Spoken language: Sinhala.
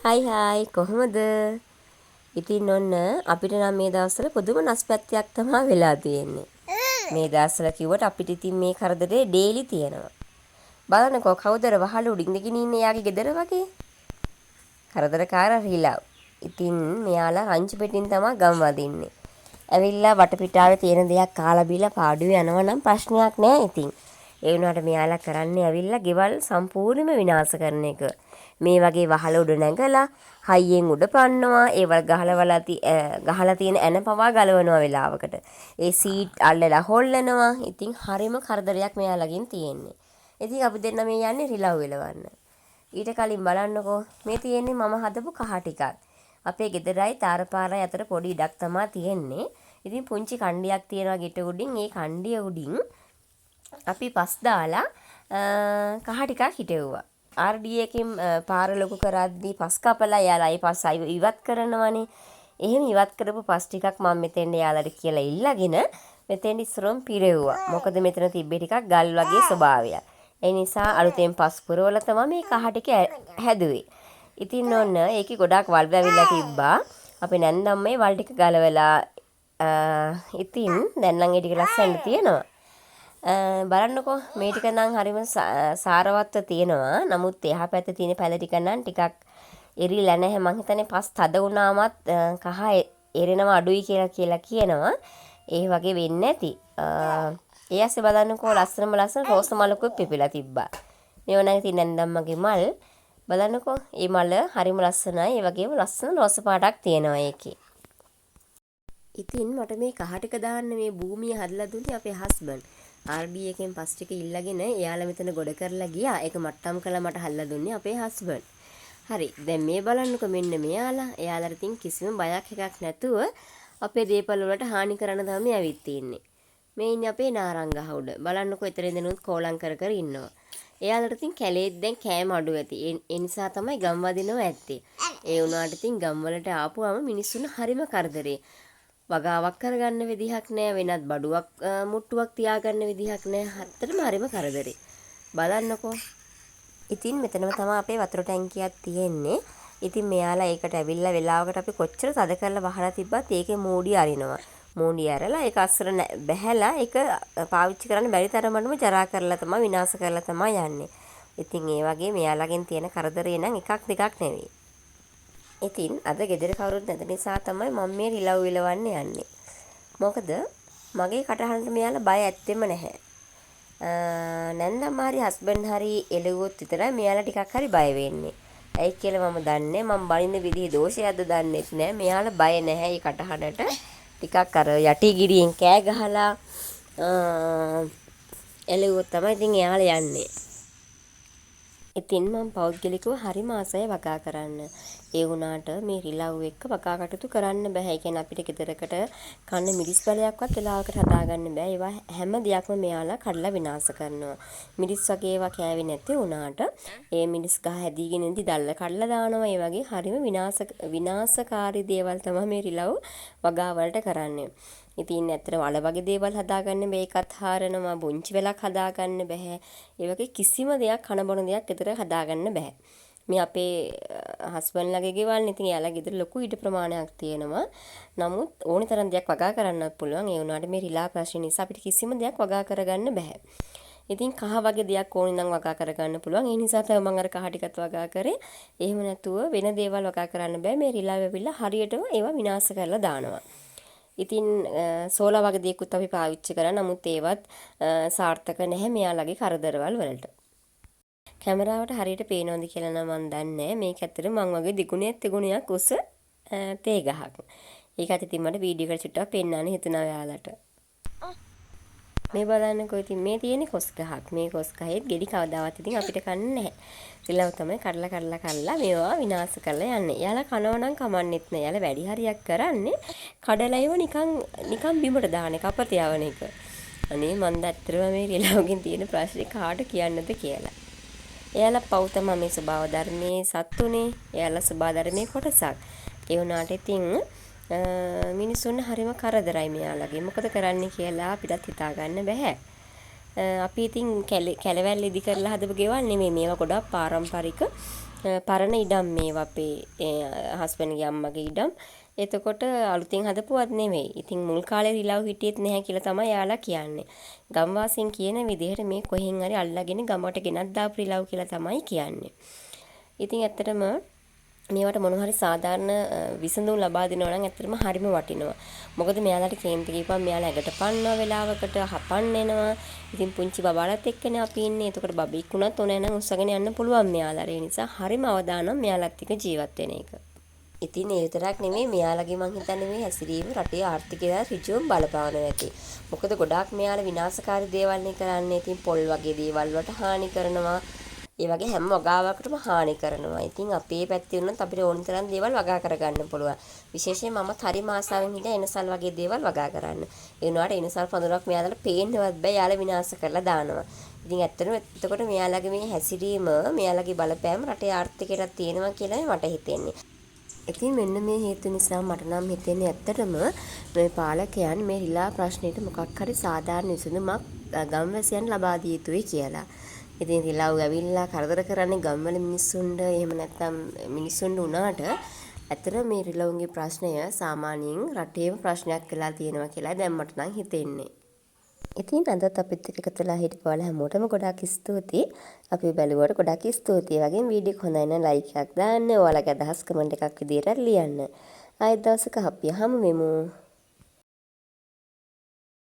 හයි කොහොමද? ඉතින් ඔන්න අපිට නම් මේ දවස්වල පුදුම නස්පැත්තියක් තමයි වෙලා තියෙන්නේ. මේ දවස්වල කිව්වට අපිට ඉතින් මේ කරදරේ ඩේලි තියෙනවා. බලන්නකෝ කවුදර වහල උඩින් දෙකින් ඉන්නේ යාගේ ගෙදර වගේ. කරදරකාර රිලව්. ඉතින් මෙයාලා රංචු පෙටින් තමයි ගම් වදින්නේ. ඇවිල්ලා වටපිටාවේ තියෙන දෙයක් කාලා බීලා පාඩුවේ යනවා නම් ප්‍රශ්නයක් නෑ ඉතින්. ඒ වුණාට මෙයාලා කරන්නේ ඇවිල්ලා ගෙවල් සම්පූර්ණයෙන්ම විනාශ කරන එක. මේ වගේ වහල උඩ නැගලා හයියෙන් උඩ පන්නවා ඒවල් ගහලා තියෙන ඇන පවා ගලවනවා වෙලාවකට. ඒ සීට් අල්ලලා හොල්ලනවා. ඉතින් හරිම කරදරයක් මෙයාලගෙන් තියෙන්නේ. ඉතින් අපි දෙන්න මේ යන්නේ රිලව් වෙලවන්න. ඊට කලින් බලන්නකෝ මේ තියෙන්නේ මම හදපු කහ ටිකක්. අපේ ගෙදරයි තාරපාරයි අතර පොඩි ඉඩක් තමයි තියෙන්නේ. ඉතින් පුංචි කණ්ඩියක් තියෙනවා ගෙට උඩින්. ඒ කණ්ඩිය උඩින් අපි පස් දාලා කහ ටිකක් හිටෙව්වා. RD එකෙන් පාර ලොකු කරද්දී පස් කපලා යාලා ඒ පස් ඉවත් කරනවනේ. එහෙම ඉවත් කරපු පස් ටිකක් මම මෙතෙන් යාලට කියලා ඉල්ලගෙන මෙතෙන් ඉස්සරම් පිරෙව්වා. මොකද මෙතන තිබ්බේ ටිකක් ගල් වගේ ස්වභාවයක්. ඒ නිසා අලුතෙන් පස් පුරවලා තමයි මේ කහ ටික හැදුවේ. ඉතින් ඔන්න ඒකේ ගොඩාක් වල් වැවිලා තිබ්බා. අපි නැන්දම් මේ වල් ටික ගලවලා ඉතින් දැන් නම් ඒ ටික ලස්සනට තියෙනවා. බලන්නකෝ මේ ටික නම් හරිම සාරවත්ව තියෙනවා. නමුත් එහා පැත්තේ තියෙන පැල ටික නම් ටිකක් එරිලා නැහැ. මං හිතන්නේ පස් තද වුණාමත් කහ එරෙනවා අඩුයි කියලා කියනවා. ඒ වගේ වෙන්නේ නැති. ඒ ඇස්සේ බලන්නකෝ ලස්සන රෝස මලකුත් පිපිලා තිබ්බා. මේව නම් ඉතින් නැන්දම්මගේ මල්. බලන්නකෝ මේ මල හරිම ලස්සනයි. ඒ වගේම ලස්සන රෝස පාටක් තියෙනවා ඒකේ. ඉතින් මට මේ කහ ටික දාන්න මේ භූමිය හදලා දුන්නේ අපේ හස්බන්ඩ්. RD එකෙන් පස් ටික ඉල්ලගෙන එයාලා මෙතන ගොඩ කරලා ගියා. ඒක මට්ටම් කළා මට හදලා දුන්නේ අපේ හස්බන්ඩ්. හරි. දැන් මේ බලන්නකෝ මෙන්න මෙයාලා. එයාලට තින් කිසිම බයක් එකක් නැතුව අපේ දේපල වලට හානි කරන්න තමයි ඇවිත් තින්නේ. මේ ඉන්නේ අපේ නාරංගහ උඩ. බලන්නකෝ එතන ඉඳනුත් කෝලම් කර ඉන්නවා. එයාලට තින් කැලේත් දැන් කෑම අඩු ඇති. ඒ නිසා තමයි ගම් වදිනවා ඇත්තේ. ඒ වුණාට තින් ගම් වලට ආපුවම මිනිස්සුන් හරිම කරදරේ. වගාවක් කරගන්න විදිහක් නැහැ. වෙනත් බඩුවක් මුට්ටුවක් තියාගන්න විදිහක් නැහැ. හතරම හරිම කරදරේ. බලන්නකෝ. ඉතින් මෙතනම තමයි අපේ වතුර ටැංකියක් තියෙන්නේ. ඉතින් මෙයාලා ඒකට ඇවිල්ලා වෙලාවකට අපි කොච්චර තද කරලා වහලා තිබ්බත් ඒකේ මූඩි අරිනවා. මූඩි ඇරලා ඒක අස්සර බැහැලා ඒක පාවිච්චි කරන්න බැරි තරමටම ජරා කරලා තමයි විනාශ කරලා තමයි යන්නේ. ඉතින් ඒ වගේ මෙයාලගෙන් තියෙන කරදරේ නම් එකක් දෙකක් නෙවෙයි. ඉතින් අද ගෙදර කවුරුත් නැති නිසා තමයි මම මේ රිලව් විලවන්න යන්නේ. මොකද මගේ කටහඬට මෙයාලා බය ඇත්තෙම නැහැ. නැන්දම් හරි හස්බන්ඩ් හරි එළුවොත් විතරයි මෙයාලා ටිකක් හරි බය වෙන්නේ. ඇයි කියලා මම දන්නේ. මම බලින්න විදිහේ දෝෂයක්ද දන්නෙත් නෑ. මෙයාලා බය නැහැ මේ කටහඬට. ටිකක් අර යටි ගිරියෙන් කෑ ගහලා එළුවොත් තමයි ඉතින් එයාලා යන්නේ. ඉතින් මම පෞද්ගලිකව හරිම ආසයි වගා කරන්න. ඒ වුණාට මේ රිලව් එක්ක වගා කටයුතු කරන්න බෑ. ඒ කියන්නේ අපිට ගෙදරකට කන්න මිරිස් බලයක්වත් වෙලාවකට හදාගන්න බෑ. ඒවා හැම දෙයක්ම මෙයාලා කඩලා විනාශ කරනවා. මිරිස් වගේ ඒවා කෑවේ නැති වුණාට ඒ මිරිස් ගහ හැදීගෙන ඉඳි දැල්ල කඩලා දානවා. ඒ වගේ හරිම විනාශකාරී දේවල් තමයි මේ රිලව් වගා වලට කරන්නේ. ඉතින් ඇත්තට වල වගේ දේවල් හදාගන්න බෑ. ඒකත් හරනවා. බුංචි වෙලක් හදාගන්න බෑ. ඒ වගේ කිසිම දෙයක් කන බොන දෙයක් ගෙදර හදාගන්න බෑ. මේ අපේ හස්බන්ඩ්ලාගේ ගෙවල් ඉතින් එයාලා ගෙදර ලොකු ඊට ප්‍රමාණයක් තියෙනවා. නමුත් ඕනි තරම් දෙයක් වගා කරන්නත් පුළුවන්. ඒ වුණාට මේ රිලා ප්‍රශ්න නිසා අපිට කිසිම දෙයක් වගා කරගන්න බෑ. ඉතින් කහ වගේ දෙයක් ඕනි නම් වගා කරගන්න පුළුවන්. ඒ නිසා තමයි මම අර කහ ටිකත් වගා කරේ. එහෙම නැතුව වෙන දේවල් වගා කරන්න බෑ. මේ රිලා වෙවිලා හරියටම ඒවා විනාශ කරලා දානවා. ඉතින් සෝලා වගේ දේකුත් අපි පාවිච්චි කරා. නමුත් ඒවත් සාර්ථක නැහැ මෙයාලගේ කරදරවල් වලට. කැමරාවට හරියට පේනවද කියලා නම් මම දන්නේ නැහැ. මේක ඇත්තට මං වගේ දෙගුණයක් උස තේ ගහක්. ඒකත් ඉතින් මට වීඩියෝ එකට චුට්ටක් පෙන්නන්න හිතුණා ඔයාලට. මේ බලන්නකෝ ඉතින් මේ තියෙන්නේ කොස් ගහක්. මේ කොස් ගහේත් ගෙඩි කවදාවත් ඉතින් අපිට කන්න නැහැ. රිලව් තමයි කඩලා මේවා විනාශ කරලා යන්නේ. එයාලා කනව නම් කමන්නෙත් නෑ. එයාලා වැඩි හරියක් කරන්නේ කඩලා ඒව නිකන් බිමට දාන එක අපත යවන එක. අනේ මන් දැත්තරම මේ රිලව්ගෙන් තියෙන ප්‍රශ්නේ කාට කියන්නද කියලා. එයාලා පව් තමයි මේ ස්වභාව ධර්මයේ සත්තුනේ. එයාලා ස්වභාව ධර්මයේ කොටසක්. ඒ වුණාට ඉතින් මිනිස්සුන් හරිම කරදරයි මෙයාලගේ. මොකද කරන්නේ කියලා අපිටත් හිතා ගන්න බෑ. අපි ඉතින් කැලවැල් ඉදි කරලා හදපු ගෙවල් නෙමෙයි. මේවා ගොඩක් පාරම්පරික පරණ ඉඩම් මේවා අපේ හස්බන්ඩ්ගේ අම්මගේ ඉඩම්. එතකොට අලුතින් හදපුවත් නෙවෙයි. ඉතින් මුල් කාලේ රිලව් හිටියෙත් නැහැ කියලා තමයි යාලා කියන්නේ. ගම්වාසීන් කියන විදිහට මේ කොහෙන් හරි අල්ලගෙන ගමට ගෙනත් දාපු රිලව් කියලා තමයි කියන්නේ. ඉතින් ඇත්තටම මේවට මොන හරි සාධාරණ විසඳුම් ලබා දෙනවා නම් ඇත්තටම හරිම වටිනවා. මොකද මෙයාලට කේන්ති ගිහපන් මෙයාලා ඇඟට පන්නව වෙලාවකට හපන්න එනවා. ඉතින් පුංචි බබාලත් එක්කනේ අපි ඉන්නේ. එතකොට බබෙක් වුණත් ඕනෑ නම් උස්සගෙන යන්න පුළුවන් මෙයාලා. ඒ නිසා හරිම අවදානම් මෙයාලත් එක්ක ජීවත් වෙන එක. ඉතින් ඒ විතරක් නෙමෙයි මෙයාලගේ මං හිතන්නේ මේ හැසිරීම රටේ ආර්ථිකයට ඍජුවම බලපානවා ඇති. මොකද ගොඩාක් මෙයාලා විනාශකාරී දේවල් නේ කරන්නේ. ඉතින් පොල් වගේ දේවල් වලට හානි කරනවා. ඒ වගේ හැම වගාවකටම හානි කරනවා. ඉතින් අපේ පැත්තේ වුණත් අපිට ඕන තරම් දේවල් වගා කරගන්න පුළුවන්. විශේෂයෙන් මමත් හරිම ආසාවෙන් හිටියා එනසල් වගේ දේවල් වගා කරන්න. ඒ වුණාට එනසල් පඳුරක් මෙයාලට පේන්නවත් බෑ. යාලා විනාශ කරලා දානවා. ඉතින් ඇත්තටම එතකොට මෙයාලගේ මේ හැසිරීම, මෙයාලගේ බලපෑම රටේ ආර්ථිකයට තියෙනවා කියලා මට හිතෙන්නේ. ඉතින් මෙන්න මේ හේතු නිසා මට නම් හිතෙන්නේ ඇත්තටම මේ පාලකයන් මේ රිලා ප්‍රශ්නෙට මොකක් හරි සාධාරණ විසඳුමක් ගම්වැසියන් ලබා දිය යුතුයි කියලා. ඉතින් රිලව් ඇවිල්ලා කරදර කරන්නේ ගම්වල මිනිස්සුන්ට එහෙම නැත්නම් මිනිස්සුන්ට උනාට ඇත්තට මේ රිලව්ගේ ප්‍රශ්නය සාමාන්‍යයෙන් රටේම ප්‍රශ්නයක් වෙලා තියෙනවා කියලා දැන් මට නම් හිතෙන්නේ. ඉතින් අදත් අපිත් එක්ක එකතු වෙලා හිටපුවාලා හැමෝටම ගොඩාක් ස්තුතියි. අපි බැලුවට ගොඩාක් ස්තුතියි. ඒ වගේම වීඩියෝ එක හොඳයි නම් ලයික් එකක් දාන්න. ඔයාලගේ අදහස් කමෙන්ට් එකක් විදියට ලියන්න. ආයෙත් දවසක අපි හමු වෙමු.